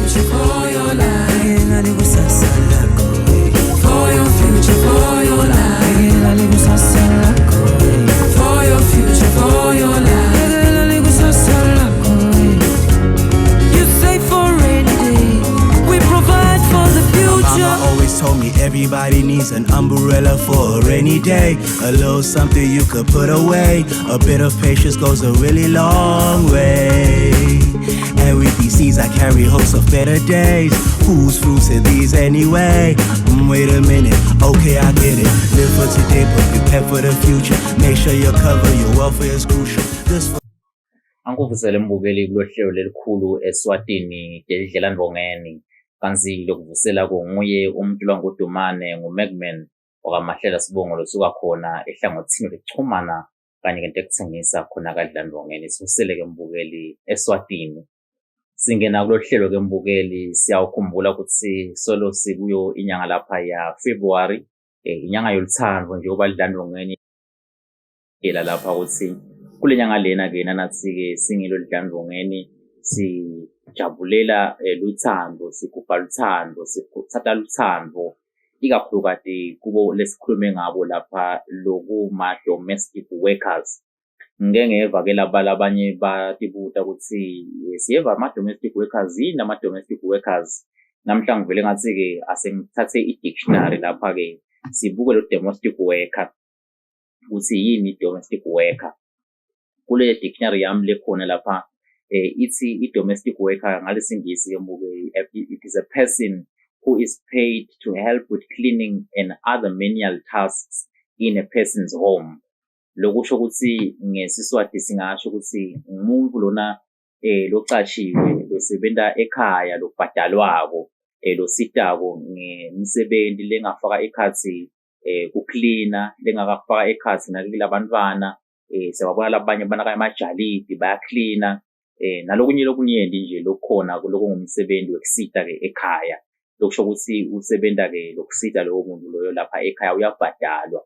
future, for your life. For your future, for your life. For your future, for your life. You save for rainy day. We provide for the future. Mama always told me everybody needs an umbrella for a rainy day. A little something you could put away. A bit of patience goes a really long way. And with these seeds I carry hopes of better days. Whose fruits are these anyway? Wait a minute, okay I get it. Live for today but prepare for the future. Make sure you cover your welfare is crucial. This Angikuvusele mbukeli kulohlelo lelikhulu eSwatini Dedlela Ndvongeni kanzi lokuvusela kunguye umculo wangudumane nguMagman wakamahlela Sibongo losuka khona ehlangothini lokuchumana kanye ngento ekuthengisa khona kaDlela Ndvongeni. Sivusele ke mbukeli eSwatini. Singena kulohlelo ke mbukeli siyawukhumbula ukuthi solo sikuyo inyanga lapha ya February inyanga yoluthando njengoba Dlela Ndvongeni yela lapha ukuthi kule nyanga lena ke nathi ke singilo Dlela Ndvongeni sijabulela luthando, sigubha luthando, sikuthatha luthando ikakhulukazi kubo lesikhulume ngabo lapha lokuma domestic workers. Ngeke ngeva ke labanye batibuta ukuthi siyeva ama domestic workers yini ama domestic workers. Namhlanje ngivele ngathi ke asengithathe i-dictionary lapha ke sibuke lo domestic worker ukuthi yini domestic worker. Kule dictionary yami lekhona lapha ithi i-domestic worker ngalesingisi yembuke it is a person who is paid to help with cleaning and other menial tasks in a person's home. Lokusho ukuthi ngesiswati singasho ukuthi umuntu lona loqashiwe losebenza ekhaya lokubhadalwako lositako ngemisebenzi lengafaka ekhathi kucleaner lengakafaka ekhathi nakulabantwana siyabona labanye banaka emajalidi bayacleaner nalokunye lokunyenti nje lokukhona lokungumsebenzi wekusita ke ekhaya. Lokusho ukuthi usebenza ke lokusita lowo muntu loyo lapha ekhaya uyabhadalwa.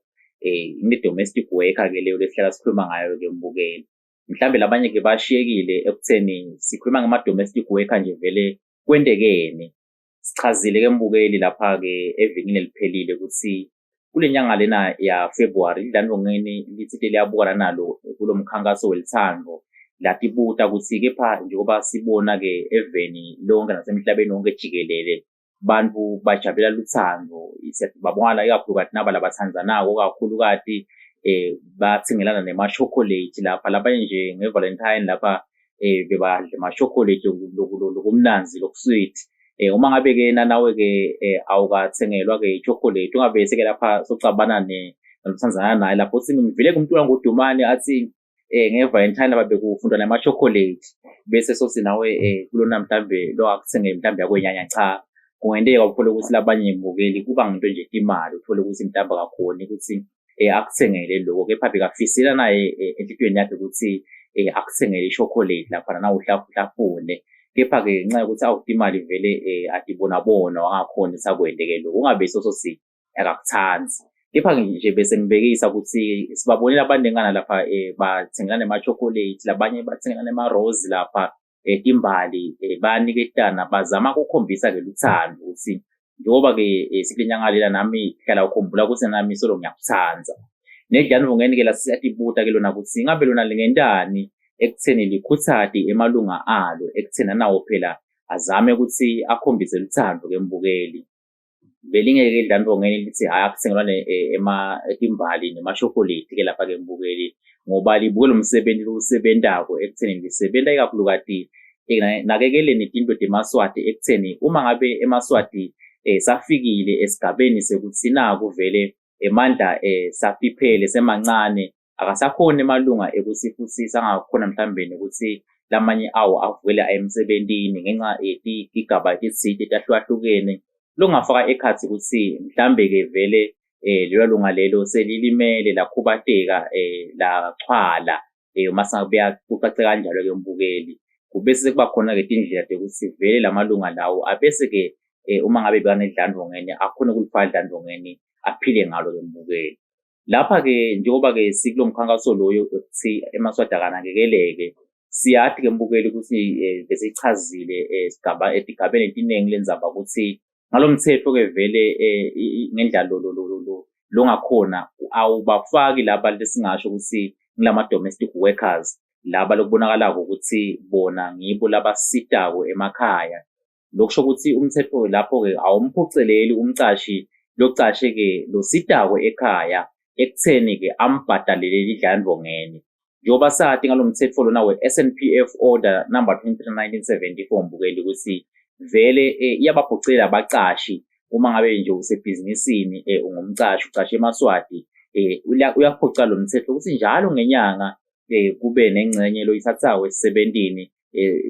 Domestic worker ke leyo lesihlala sikhuluma ngayo ke mbukeli. Mhlambe labanye ke bashiyekile ekutheni sikhuluma ngama domestic worker nje vele kwendekene. Sichazile ke mbukeli lapha ke evikini eliphelile ukuthi kule nyanga lena ya February Dlela Ndvongeni lithi liyabukana nalo kulomkhankaso welithando latibuta ukuthi kepha njengoba sibona ke eveni lonke nasemhlabeni wonke jikelele bantu bajabulela luthando babonga ikakhulukazi naba labathandzanako kakhulukazi bathengelana nema chocolate lapha labanye nje ngeValentine lapha bebadla ama chocolate lokumnanzi lokusweet. Uma ngabe ke nawe ke awukathengelwa ke chocolate ungabe seke lapha socabana naluthandzana naye lapho singivile kumntula ngodumane athi ngeValentine lapha bekufundwa nama chocolate bese sosinawe kulona mhlambe lo akuthenge mhlambe yakwenyanya cha. Kungenteka uthole ukuthi labanye mbukeli kuba ngento nje imali uthole ukuthi mhlamba kakhona ukuthi akuthengele lokho kepha bekafisela naye enhlitweni yakhe ukuthi akuthengele ichocolate lapha na uhlafune kepha ke nxa ukuthi awudimali vele adibona wangakhona sakwendeke lokho ungabe sosi akakuthanzi. Kepha nje bese ngibekisa ukuthi sibabonela abaningana lapha bathengelana nema chocolate labanye bathengelana nema rose lapha timbali bayaniketana bazama ukukhombisa ke luthando ukuthi njengoba ke sikulenyanga lela nami hlala ukukhumbula ukuthi nami solo ngiyakuthanza. Nedlela Ndvongeni ke lasiyatibuta ke lona ukuthi ngabe lona lingentani ekutheni likhuthadi emalunga alo ekuthena nawo phela azame ukuthi akhombise luthando ke mbukeli. Belingeke ke Dlela Ndvongeni lithi hayi akuthengelwa timbali nema chocolate ke lapha ke mbukeli ngoba libukela umsebenzi usebentako ekutheni lisebenza ikakhulukazi nakekeleni into demaswati ekutheni uma ngabe emaswati safikile esigabeni sekuthi naku vele emandla safiphele semancane akasakhona emalunga ekusifusisa ngakhona mhlambe ukuthi lamanye awo avule ayemsebentini ngenxa igaba izithe tahlukahlukene longafaka ekhathi ukuthi mhlambe ke vele lelo lunga lelo selilimele lakhubateka la chwala mase kuya kucace kanjalo ke mbukeli kubese kuba khona ke indlela ukuthi vele lamalunga lawo abese ke uma ngabe bekane Dlela Ndvongeni akhona kulifaka Dlela Ndvongeni aphile ngalo ke mbukeli. Lapha ke njengoba ke sikulomkhankaso loyo ukuthi emaswati akanakekeleke siyathi ke mbukeli ukuthi besichazile esigabeni eliningi lenzaba ukuthi ngalomthetho ke vele ngendlela longakhona awubafaki laba lesingasho ukuthi ngilama domestic workers laba lokubonakala ukuthi bona ngibo labasitako emakhaya. Lokusho ukuthi umthetho lapho ke awumphuceleli umcashi lokucashe ke lo sitako ekhaya ekutheni ke ambhadalele idlandlongene. Njengoba sathi ngalomthetho lona we-SNPF order number 23/1974 mbukeli ukuthi vele iyabaphucelela abacashi uma ngabe nje usebhizinisini ungumcashi ucashe emaswati uyaphucela lo mthetho ukuthi njalo ngenyanga kube nengcenye loyithathayo esisebentini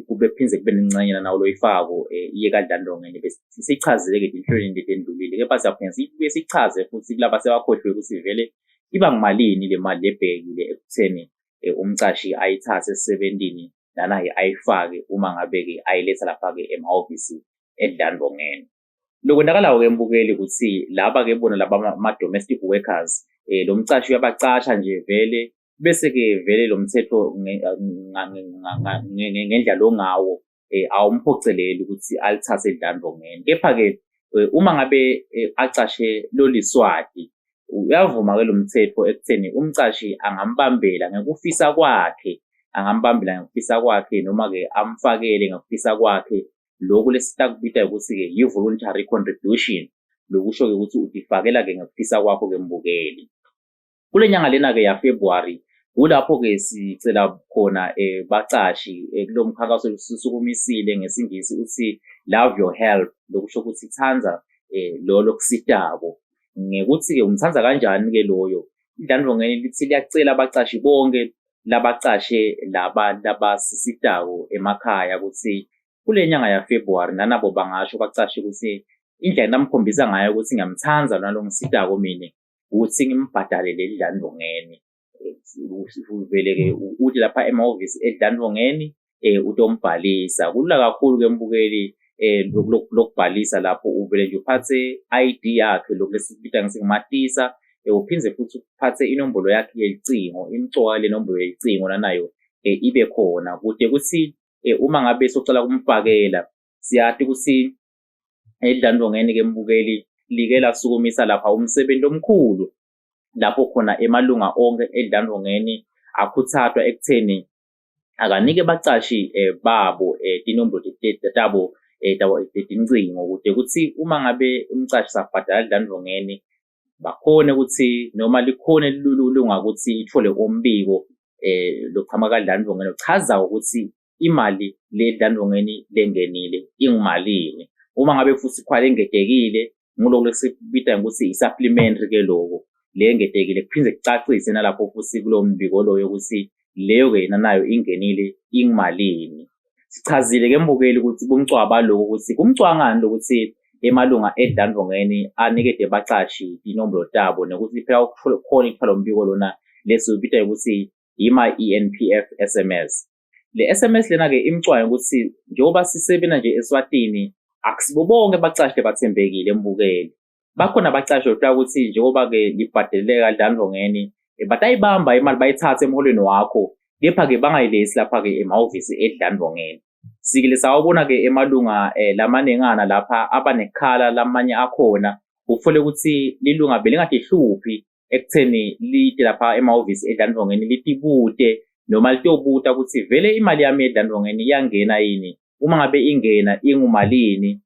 kube phinze kube nengcenye nawo loyifako iye kadlandlongene bese sichazile ke inhlelweni letendlulile kepha siyaphinda sibuye sichaze futhi kulaba sebakhohlwe ukuthi vele iba ngimalini le mali lebhekile ekutheni umcashi ayithathe esisebentini nanaye ayifake uma ngabe ke ayiletha lapha ke emahhovisi edlandlongene. Lokwendakalayo ke mbukeli ukuthi laba ke bona laba ama domestic workers lo mcashi uyabacasha nje vele bese ke vele lo mthetho ngendlela ongawo awumphoceleli ukuthi alithathe edlandlongene. Kepha ke uma ngabe acashe lo liswati uyavuma ke lo mthetho ekutheni umcashi angambambela ngekufisa kwakhe noma ke amfakele ngekufisa kwakhe lokhu lesitakubita ukuthi ke yi-voluntary contribution lokusho ke ukuthi utifakela ke ngekufisa kwakho ke mbukeli. Kule nyanga lena ke ya February kulapho ke sicela khona bacashi kulo mkhankaso sisukumisile ngesingisi uthi love your help lokusho ukuthi thanza lo lokusitako. Ngekuthi ke umthanza kanjani ke loyo idlandlongene lithi liyacela abacashi bonke labacashe labasisitako emakhaya ukuthi kule nyanga ya February nanabo bangasho bacashi ukuthi indlela namkhombisa ngayo ukuthi ngiyamthanza nalo ngisitako mina ukuthi ngimbhadalele idlandlongene. Vele ke uthi lapha emahhovisi edlandlongene utombhalisa kulula kakhulu ke mbukeli lokubhalisa lapho uvele nje uphathe ID yakhe lokulesibita ngisingamatisa uphinze futhi uphathe inombolo yakhe yecingo imcoka le nombolo yecingo nanayo ibe khona kude kuthi uma ngabe socela kumfakela siyathi ukuthi edlandlongene ke mbukeli like lasukumisa lapha umsebenzi omkhulu lapho khona emalunga onke edlandlongene akhuthathwa ekutheni akanike bacashi babo inombolo tabo incingo kude kuthi uma ngabe umcashi sabhadala edlandlongene bakhone ukuthi noma likhone lilunga ukuthi ithole umbiko lokuchama kadlandlongene uchaza ukuthi imali ledlandlongene lengenile ingimalini. Uma ngabe futhi khwale engedekile ngiloko lesibita ukuthi i-supplementary ke lokho le ngedekile kuphinde kucacise nalapho futhi kulo mbiko loyo ukuthi leyo ke nayo ingenile ingimalini. Sichazile ke mbukeli ukuthi kumcwaba lokho ukuthi kumcwangani lokuthi emalunga edlandlongene anikede bacashi inombolo tabo nokuthi phela khona ikuphala umbiko lona lesibita ukuthi ima ENPF SMS. Le SMS lena ke imcwayo ukuthi njengoba sisebenza nje eSwatini akusibo bonke bacashi bathembekile embukeli. Bakhona abacashi othola ukuthi njengoba ke libhadeleka kadlandlongene batayibamba imali bayithathe emholweni wakho kepha ke bangayilesi lapha ke emahhovisi edlandlongene. Sikile sawubona ke emalunga lamanengana lapha abanekhala lamanye akhona ufole ukuthi lilunga belingahluphi ekutheni lide lapha emahhovisi edlandlongene litibude noma litobuta ukuthi vele imali yami edlandlongene iyangena yini uma ngabe ingena ingumalini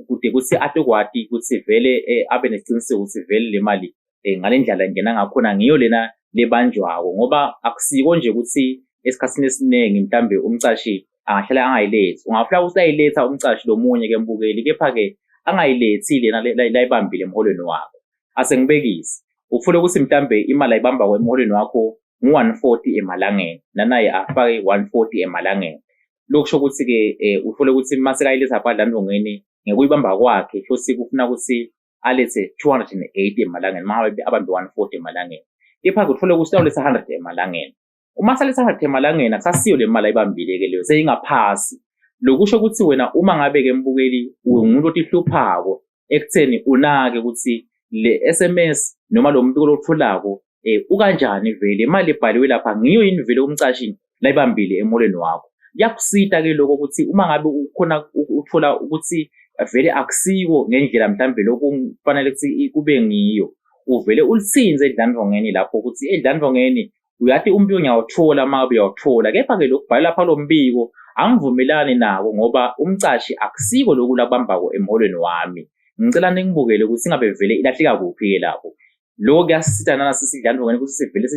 kude kuthi atokwati ukuthi vele abe nesiqiniseko ukuthi vele le mali ngalendlela ingena ngakhona ngiyo lena lebanjwayo ngoba akusiko nje ukuthi esikhatsini esiningi mhlambe umcashi angahlala angayilethi ungafika usayiletha umcashi lomunye ke mbukeli kepha ke angayilethi lena layibambile emholweni wakho. Asengibekisi ufule ukuthi mhlambe imali ayibamba emholweni wakho ngu140 emalangeni nanaye afake 140 emalangeni. Lokusho ukuthi ke ufule ukuthi mase kayiletha lapha edlandlongene ngekuyibamba kwakhe futhi kufuna ukuthi alethe 280 emalangeni mangabe abambe 140 emalangeni. Kepha kutfole ukuthi uletha 100 emalangeni. Uma saletha 100 emalangeni akusasiyo le mali ayibambile ke leyo seyingaphasi. Lokusho ukuthi wena uma ngabe ke mbukeli umuntu otihluphako ekutheni unake ukuthi le SMS noma lo mbiko lotholako ukanjani vele imali ebhaliwe lapha ngiyo yini vele umcashi layibambile emolweni wakho. Kuyakusita-ke lokho ukuthi uma ngabe ukhona uthola ukuthi vele akusiko ngendlela mhlambe lokufanele ukuthi kube ngiyo, uvele ulithinze edlandlongeni lapho ukuthi edlandlongeni uyathi umbiko ngiyawuthola uma ngabe uyawuthola. Kepha-ke lokhu bhala lapha lo mbiko angivumelani nako ngoba umcashi akusiko lokhu lakubambako emholweni wami. Ngicela ningibukele ukuthi ingabe vele ilahleka kuphi-ke lapho. Lokho kuyasisiza nanasisi edlandlongeni ukuthi sivele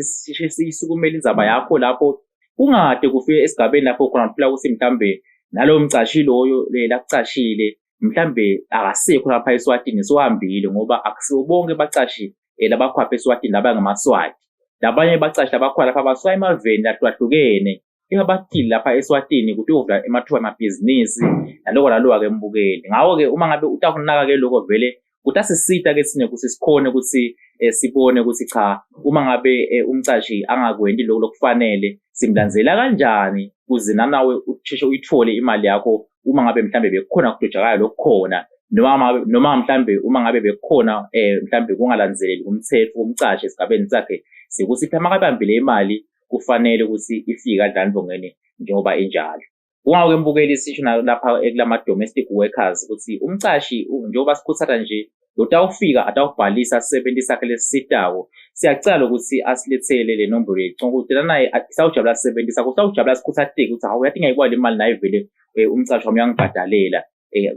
siyisukumele indzaba yakho lapho kungade kufike esigabeni lapho khona phela ukuthi mhlambe nalowo mcashi loyo lakucashile mhlambe akasekho lapha eSwatini sohambile ngoba akusibo bonke bacashi labakhwapha eSwatini laba ngamaswati. Labanye bacashi labakhona lapha basuka emaveni lahlukahlukene abathile lapha eSwatini ukuthi uvula emathuba amabhizinisi naloko-ke mbukeli. Ngawo-ke uma ngabe utakunaka-ke lokho vele kutasisita-ke sine ukuthi sikhone ukuthi sibone ukuthi cha uma ngabe umcashi angakwendi lokho lokufanele simlandzela kanjani ukuze nanawe usheshe uyithole imali yakho uma ngabe mhlambe bekukhona kudojakala lokukhona noma mhlambe uma ngabe bekukhona mhlambe kungalandzeleli umthetho womcashi esigabeni sakhe sikuthi phela makabambile imali kufanele ukuthi ifike edlandlongeni njengoba enjalo. Kungawo-ke mbukeli sisho lapha kulama domestic workers ukuthi umcashi njengoba sikhuthatha nje lotawufika atawubhalisa sisebenzi sakhe lesisitako, siyacala ukuthi asilethele le nombolo yecingo ukuthi naye sawujabula sisebenzi sakho sawujabula sikhuthatheke ukuthi hawu yathi ngiyayibona le mali naye vele umcashi wami uyangibhadalela.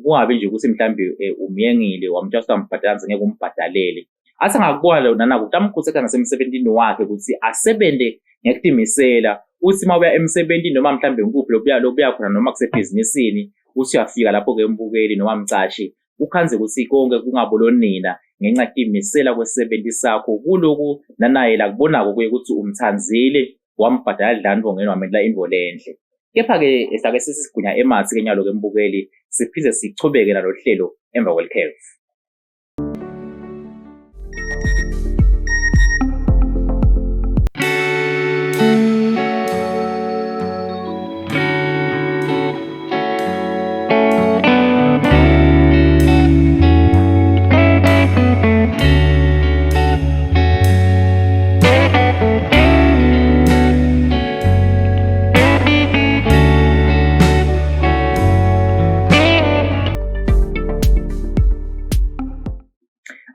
Kungabi nje ukuthi mhlambe umyengile wamtshela ukuthi ambhadala ngeke umbhadalele. Athi angakubona nana ukuthi amkhuthaza nasemsebenzini wakhe ukuthi asebenze ngekudimisela uthi uma uya emsebenzini noma mhlambe ngikuphi lokuya khona noma kusebhizinisini uthi uyafika lapho-ke mbukeli noma mcashi ukhanze ukuthi konke kungabolonina ngenxa yekudimisela kwesisebenzi sakho kuloku nanaye la kubonako kuye ukuthi umthanzile wambhadala edlandlongeni wamendela imvolo enhle. Kepha-ke sake sisigunya ematsi-ke nyalo-ke mbukeli siphinde sichubeke nalo hlelo emva kwelikhefu.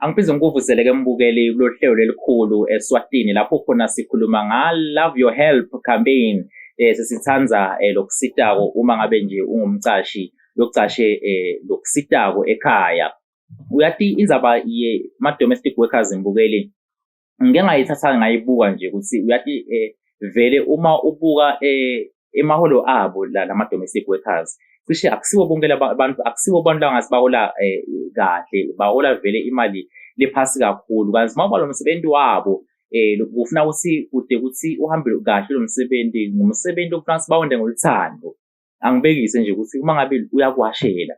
Angiphize ngikuvusele-ke mbukeli kulolu hlelo lelikhulu eSwatini lapho khona sikhuluma nga-Love Your Help campaign. Sesithanza lokusitako uma ngabe nje ungumcashi lokucashe lokusitako ekhaya. Uyathi indzaba ye-domestic workers mbukeli ngike ngayithatha ngayibuka nje ukuthi uyathi vele uma ubuka emaholo abo lama-domestic workers cishe akusibo bonke abantu akusibo abantu langasibahola kahle bahola vele imali lephasi kakhulu. Kanti uma ubala umsebenzi wabo ufuna ukuthi kude ukuthi uhambe kahle lo msebenzi ngumsebenzi ofuna sibawonde ngoluthando. Angibekise nje ukuthi uma ngabe uyakwashela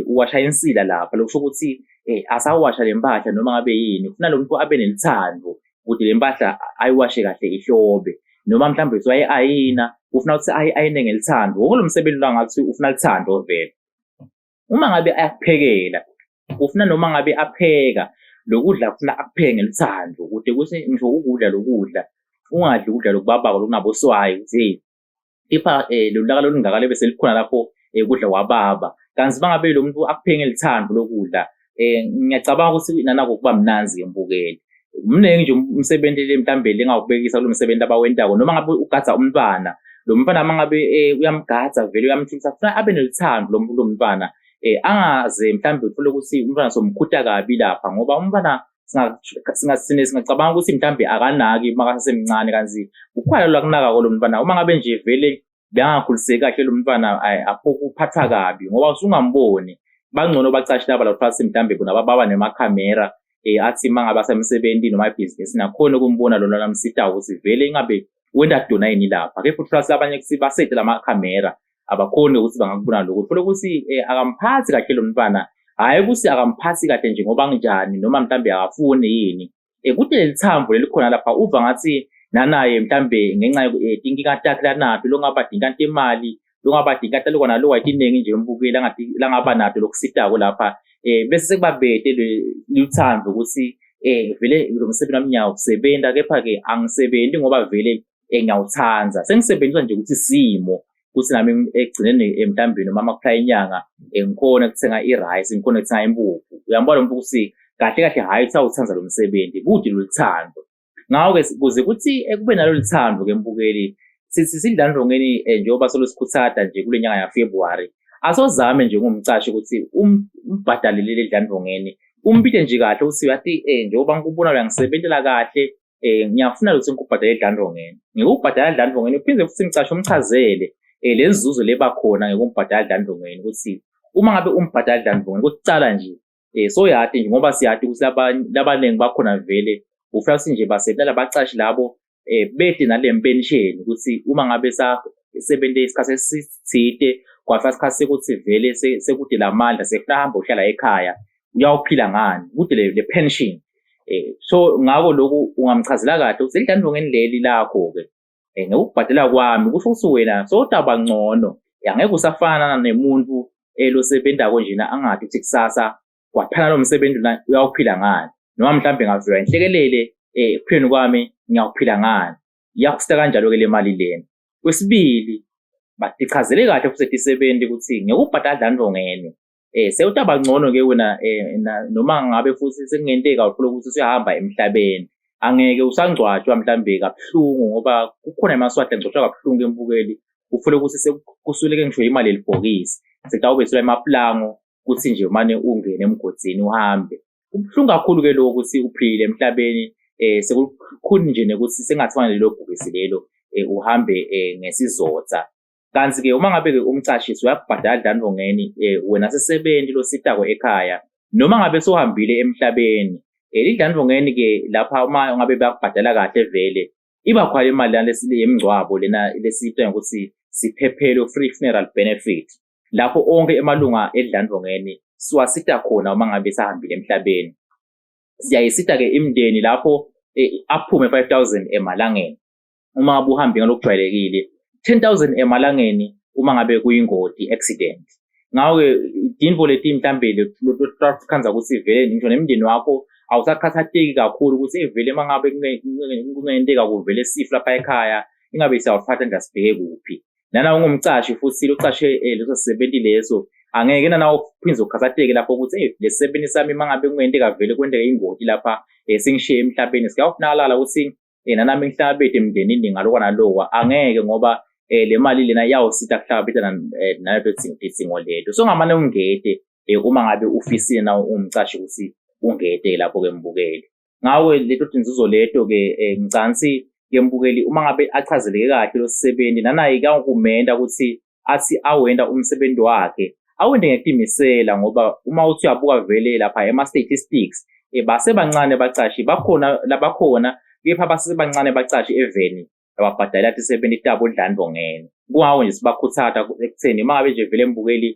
uwasha insila lapha lokusho ukuthi asawasha lempahla noma ngabe yini ufuna lo muntu abe nelithando ukuthi lempahla ayiwashe kahle ihlobe noma mhlambe ayina ufuna ukuthi ayine ngelithando. Wonke lo msebenzi la ngathi ufuna lithando vele. Uma ngabe ayakuphekela ufuna noma ngabe apheka lokudla ufuna akupheke ngelithando ukuthi kuthi ngisho ukudla lokudla ungadli ukudla lokubabako lokunaboswayi ukuthi kepha lolaka lolungakale bese likhona lapho ukudla kwababa. Kanti bangabe lo muntu akupheke ngelithando lokudla ngiyacabanga ukuthi nanako kuba mnanzi ngembukeli. Mningi nje umsebenzi mhlambe lengawubekisa kulo msebenzi abawentako noma ngabe ugadza umntwana lo mfana mangabe uyamgadza vele uyamthulisa kufuna abe nelithando lo mntwana angaze mhlambe uthole ukuthi umntwana somkhutha kabi lapha ngoba umntwana singacabanga ukuthi mhlambe akanaki makasemncane kanzi ukhwala lakunaka lo mntwana uma ngabe nje vele bengakhuliseki kahle lo mntwana apho kuphatha kabi ngoba usungamboni. Bangcono bacashi laba lapha mhlambe bona baba nemakhamera athi mangabe asemsebenzini noma ibhizinisi nakhona ukumbona lo namsita ukuthi vele ingabe wenda dona yini lapha. Ke futhi plus abanye kusibasete lamakhamera abakhona ukuthi bangakubona lokho uthola ukuthi akamphathi kahle lo mntwana hayi ukuthi akamphathi kahle nje ngoba njani noma mhlambe akafuni yini kuthi lelithambo lelikhona lapha uva ngathi nanaye mhlambe ngenxa yokutinkinga takhe lanapi longaba dinkanti imali longaba dinkanti lokona lo wayiningi nje umbukeli langaba nato lokusitako lapha bese sekubabede luthambo ukuthi vele lo msebenzi wami nyawo kusebenza kepha ke angisebenzi ngoba vele ngiyawuthanza sengisebenzisa nje ukuthi isimo ukuthi nami ekugcineni mhlawumbe noma kuphela inyanga ngikhona ukuthenga i-rice ngikhona ukuthenga impuphu uyambona ukuthi kahle kahle hayi usawuthanza lo msebenzi kude loluthando ngawo-ke kuze kuthi kube nalo luthando ke mbukeli sithi sidlandlongeni njengoba solosikhuthatha nje kule nyanga yaFebruary asozame nje ngumcashi ukuthi umbhadalele le dlandlongeni umbide nje kahle ukuthi yathi njengoba ngikubona uyangisebenzela kahle ngiyafuna ukuthi ngikubhadale idlandlongeni ngikubhadala idlandlongeni uphinde futhi ngicashi umchazele lenzuzo leba khona ngikumbhadala idlandlongeni ukuthi uma ngabe umbhadala idlandlongeni kucala nje so yati nje ngoba siyati ukuthi labaningi bakhona vele ufuna ukuthi nje basebenza labacashi labo bede nale pension ukuthi uma ngabe sebenze isikhathi esithide kwafika isikhathi sekuthi vele sekude lamandla sekuhamba uhlala ekhaya uyawuphila ngani kude le pension so ngako lokhu ungamchazela kahle ukuthi idlandlongeni leli lakho ke ngekubhadela kwami kusho ukuthi wena sodaba ngcono angeke usafana nemuntu losebenzako njena angathi ukuthi kusasa kwaphela lo msebenzi uyawuphila ngani noma mhlambe ngavela inhlekelele ekuphileni kwami ngiyawuphila ngani iyakusita kanjalo ke le mali lena kwesibili batichazele kahle futhi isebenzi ukuthi ngekubhadala idlandlongeni sewutaba ngcono ke wena noma ngabe futhi sekungenteka uthola ukuthi usuyahamba emhlabeni angeke usangcwatshwa mhlambe kabuhlungu ngoba kukhona emaswahla ngcwatshwa kabuhlungu embukeli ufuna ukuthi sekusuleke ngisho imali elibhokisi sekutawubesela emaplango ukuthi nje manje ungene emgodini uhambe kubuhlungu kakhulu ke lokho ukuthi uphile emhlabeni sekukhulu nje nekuthi sengathwana lelo bhokisi lelo uhambe ngesizotha kanti ke uma ngabe ke umcashisi uyakubhadala idlandlongeni wena sesebenzi lositako ekhaya noma ngabe sohambile emhlabeni idlandlongeni ke lapha uma ngabe bayakubhadala kahle vele iba khona imali yemngcwabo lena lesitwa ukuthi siphephelo free funeral benefit lapho onke emalunga edlandlongeni siwasita khona uma ngabe sahambile emhlabeni siyayisita ke imndeni lapho aphume 5,000 emalangeni uma ngabe uhambe ngalokujwayelekile 10,000 emalangeni uma ngabe kuyingoti accident ngawo ke idinvo leti mhlambe lokukhanza ukuthi vele ngisho nemndeni wakho awusakhathateki kakhulu ukuthi vele uma ngabe kungenteka kuvele sifla lapha ekhaya ingabe siyawuthatha nje sibheke kuphi nana ungumcashi futhi ucashe leso sisebenzi leso angeke nana uphinde ukhathateke lapho ukuthi lesisebenzi sami mangabe kungenteka vele kwendeke ingoti lapha singishiye emhlabeni sikawufunakala ukuthi nami ngihlabethe emndenini ngalokho nalokho angeke ngoba le mali lena iyawusita kuhlabetha naleto idzingo leto so ngamane ungete uma ngabe ufisile na umcashi ukuthi ungete lapho ke mbukeli ngawe leto dinzuzo leto ke ngicansi ke mbukeli uma ngabe achazeleke kahle lo sisebenzi nanayi kakumenda ukuthi athi awenda umsebenzi wakhe awende ngekumisela ngoba uma uthi uyabuka vele lapha ema statistics base bancane bacashi bakhona labakhona kepha base bancane bacashi eveni ababhadala athi sebenzi tabo idlandlongeni kungawo nje sibakhuthatha ekutheni uma ngabe nje vele embukeli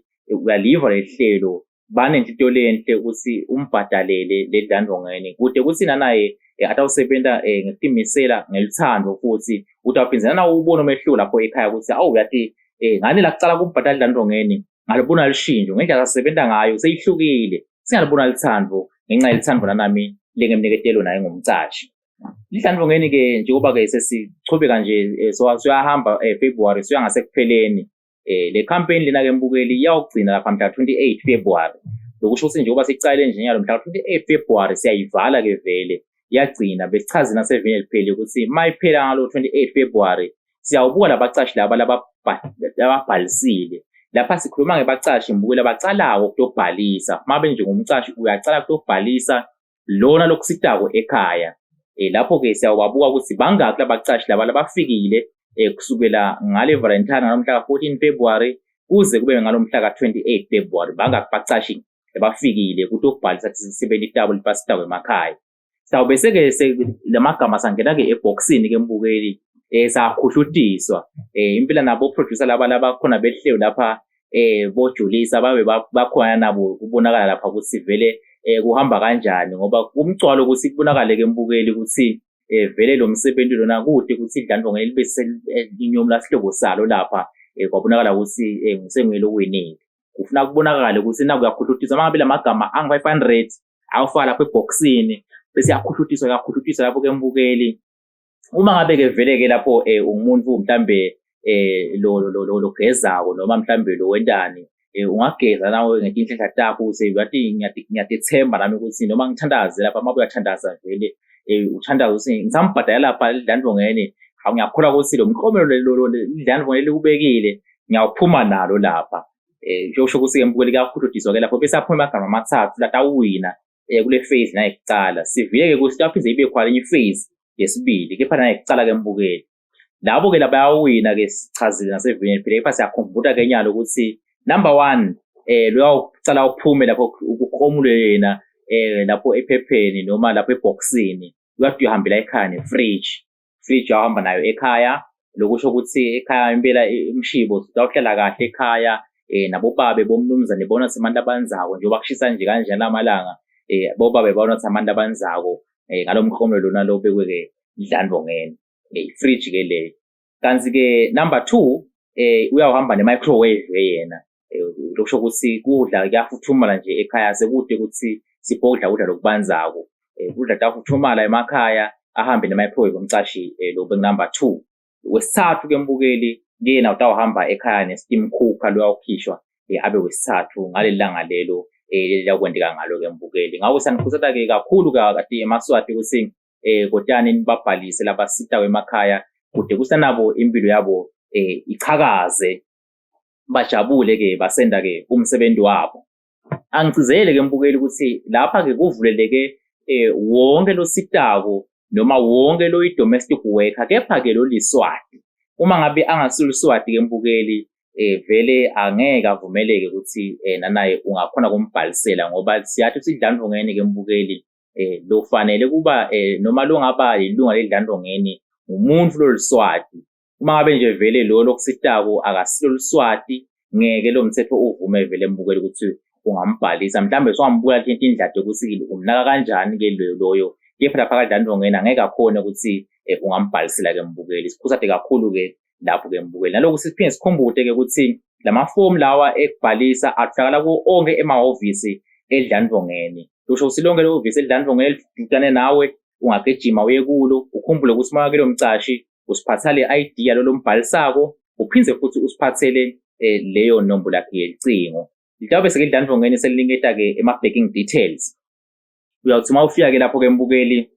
uyaliva lehlelo banenhlito lenhle ukuthi umbhadalele le dlandlongeni kude kuthi nanaye atawusebenza ngekumisela ngeluthando futhi utawuphindana nawo ubone umehluko lapho ekhaya ukuthi awu yathi ngani la kucala kumbhadala idlandlongeni ngalibona lishinjo ngendlela asebenza ngayo seyihlukile singalibona lithando ngenxa yelithando nami lengemniketelo naye ngumcashi idlandlongeni ke njengoba ke sesichubeka nje soyahamba February soya ngasekupheleni le campaign lena ke mbukeli iyawugcina lapha mhla 28 February lokusho ukuthi njengoba sicale nje nyalo mhla 28 February siyayivala ke vele iyagcina besichaze nasevini eliphele ukuthi mayiphela ngalo 28 February siyawubuka labacashi laba lababhalisile lapha sikhuluma ngebacashi mbukela bacalawo ukubhalisa mabe nje ngumcashi uyacala ukubhalisa lona lokusitako ekhaya lapho ke siyawabuka ukuthi bangaki labacashi laba labafikile kusukela ngale Valentine ngomhla ka14 February kuze kube ngalomhla ka28 February bangaki bacashi bafikile ukuthi ukubhalisa sisebenza itabo lipasitako emakhaya sawubese ke lamagama sangena ke eboxini ke mbukeli sakhuhlutiswa impela nabo producer laba khona behlelo lapha bojulisa babe bakhona nabo kubonakala lapha ukuthi vele kuhamba kanjani ngoba kumgcwalo ukuthi kubonakale ke mbukeli ukuthi vele lo msebenzi lona kude ukuthi idlandlongeni libe inyomo lasihlobo salo lapha kwabonakala ukuthi ngisengelo winile ufuna kubonakala ukuthi naku yakhuhlutiswa mangabe lamagama angu 500 awufaka lapha eboxini bese yakhuhlutiswa lapho ke mbukeli Uma ngabe-ke vele-ke lapho umuntu mhlambe lo gezako noma mhlambe lo wendani ungageza nawe ngetinhlahla takho ukuze ngathi ngiyatithemba nami ukuthi noma ngithandaze lapha uma uyathandaza vele uthandaza ukuthi ngisambhadala lapha lidlandlongeni ngiyakholwa ukuthi lo mklomelo lidlandlongeni likubekile ngiyawuphuma nalo lapha kusho ukuthi-ke mbukeli kakhuludiswa-ke lapho bese aphuma amagama amathathu lathi awina kule phase nayekucala sivile-ke ukuthi kuyaphinde ibe khona enye phase yesibili kepha nayekucala-ke mbukeli labo-ke bayawina-ke sichazile nasevinini phela kepha siyakhumbula-ke nyalo ukuthi number 1 luyawucala uphume lapho ukromule yena lapho ephepheni noma lapho eboxini uyade uyahambela ekhaya ne-fridge uyahamba nayo ekhaya lokusho ukuthi ekhaya impela imshibo utawuhlala kahle ekhaya nabobabe bomnumzane bona semantu abanzako njengoba kushisa nje kanjani amalanga bobabe bona semantu abanzako ngalo mklomelo lona lo bekwe-ke idlandlongeni i-fridge-ke leyo. Kanti-ke number 2 uyawuhamba ne-microwave yena lokusho ukuthi kudla kuyafuthumala nje ekhaya sekude ukuthi sibhodla kudla lokubanzako kudla kuyafuthumala emakhaya ahambe ne-microwave umcashi lo number 2. Wesithathu-ke mbukeli kuyena utawuhamba ekhaya ne-steam cooker luyawukhishwa abe wesithathu ngaleli langa lelo liyakwendeka ngalo-ke mbukeli. Ngakho siyanikhuthaza-ke kakhulu kati emaswati ukuthi kotani nibabhalise labasitayo emakhaya kude kusanabo impilo yabo ichakaze bajabule-ke basenda-ke umsebenzi wabo. Angicizele-ke mbukeli ukuthi lapha-ke kuvuleleke wonke lo sitako noma wonke lo i-domestic worker kepha-ke lo liswati. Uma ngabe angasiliswati-ke mbukeli vele angeke avumeleke ukuthi nanaye ungakhona kumbhalisela ngoba siyathi ukuthi idlandlongeni-ke mbukeli lo fanele kuba noma lo ngaba ilunga ledlandlongeni umuntu lo liswati. Uma ngabe nje vele lo lokusitako akasilo liswati ngeke lo mthetho uvume vele mbukeli ukuthi ungambhalisa mhlambe sohambuka into indlade ukuthi umnaka kanjani-ke loyo kepha lapha kadlandlongeni angeke akhona ukuthi ungambhalisela-ke mbukeli. Sikhuthaze kakhulu-ke lapho-ke mbukeli nalokuthi siphinde sikhumbule-ke ukuthi lamafomu lawa ekubhalisa atholakala kuwo onke emahhovisi edlandlongeni. Kusho ukuthi lonke lo hhovisi edlandlongeni elidutane nawe ungagijima uye kulo ukhumbule ukuthi uma kelo mcashi usiphathele i-ID yalo mbhalisako uphinde futhi usiphathele leyo nombolo yakhe yecingo. Litawube seke idlandlongeni selilinketa-ke ema-banking details. Uyawuthi uma ufika-ke lapho-ke mbukeli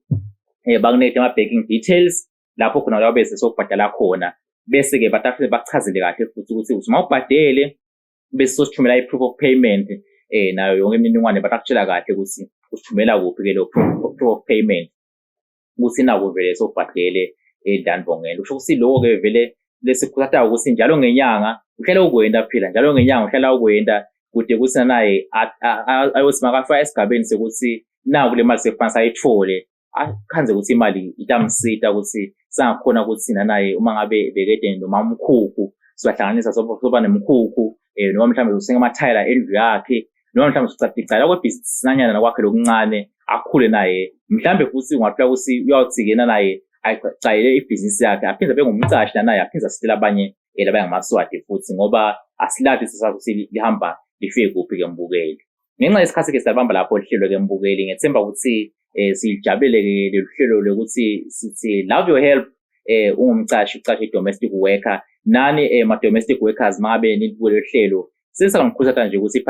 bakunete ama-banking details lapho khona uyawube sesokubhadala khona bese-ke batafike bakuchazele kahle futhi ukuthi uma ubhadele bese sosithumela i-proof of payment nayo yonke imininingwane batakutshela kahle ukuthi usithumela kuphi-ke lo proof of payment ukuthi nako vele sobhadele edlandlongeni. Kusho ukuthi lokho-ke vele lesikhuthaza ukuthi njalo ngenyanga uhlala ukwenda phela njalo ngenyanga uhlala ukwenda kude kuthi naye ayothi makafika esigabeni sekuthi naku le mali sekufanele ayithole akhanze ukuthi imali itamsita ukuthi sangakhona ukuthi naye uma ngabe bekede noma umkhukhu sibahlanganisa soba nemkhukhu noma mhlawumbe usenga amathayela endlu yakhe noma mhlawumbe sicala kwebhizinisi nanyana nakwakhe lokuncane akhule naye mhlawumbe futhi ungathola ukuthi uyawuthi-ke naye ayicayele ibhizinisi yakhe aphinde abe ngumcashi naye aphinde asitela abanye labangamaswati futhi ngoba asilathi sasakuthi lihamba lifike kuphi-ke mbukeli. Ngenxa yesikhathi-ke siyabamba lapho lihlelo-ke mbukeli ngethemba ukuthi sijabulele-ke lolu hlelo lokuthi sithi love your help ungumcashi ucashi i-domestic worker nani ma-domestic workers mangabe nilibuke lolu hlelo sesiyangikhuthaza nje ukuthi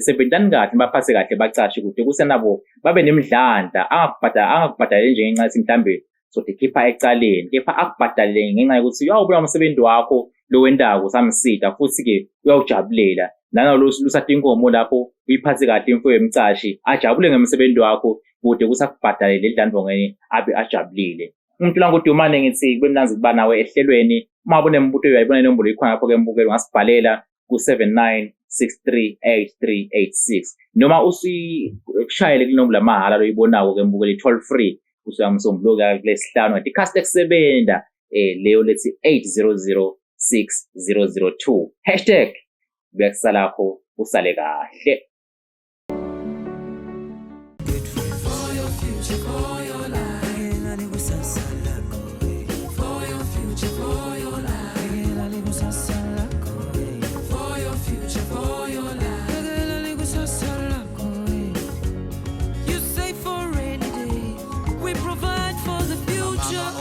sebenzani kahle baphathe kahle bacashi kude kusenabo babe nemidlandla angakubhadaleli nje ngenxa yokuthi mhlambe sothi khipha ecaleni kepha akubhadalele ngenxa yokuthi uyawubuya umsebenzi wakho lo wendako samsida futhi-ke uyawujabulela nalo lusatha inkomo lapho uyiphathe kahle imfuyo yemcashi ajabule ngemsebenzi wakho kude kusakubhadalele edlandlongeni abe ajabulile. Umuntu langodumane ngithi kube mnanzi kuba nawe ehlelweni uma ubone imibuto uyayibona inombolo ikhona lapho-ke mbukeli ungasibhalela ku79638386 noma usishayele kunombolo yamahala loyibonako-ke mbukeli toll free usuyamsombuluka kulesihlanu ngathi ikhasi lekusebenda leyo lethi 8006002 #bekusala lapho usale kahle.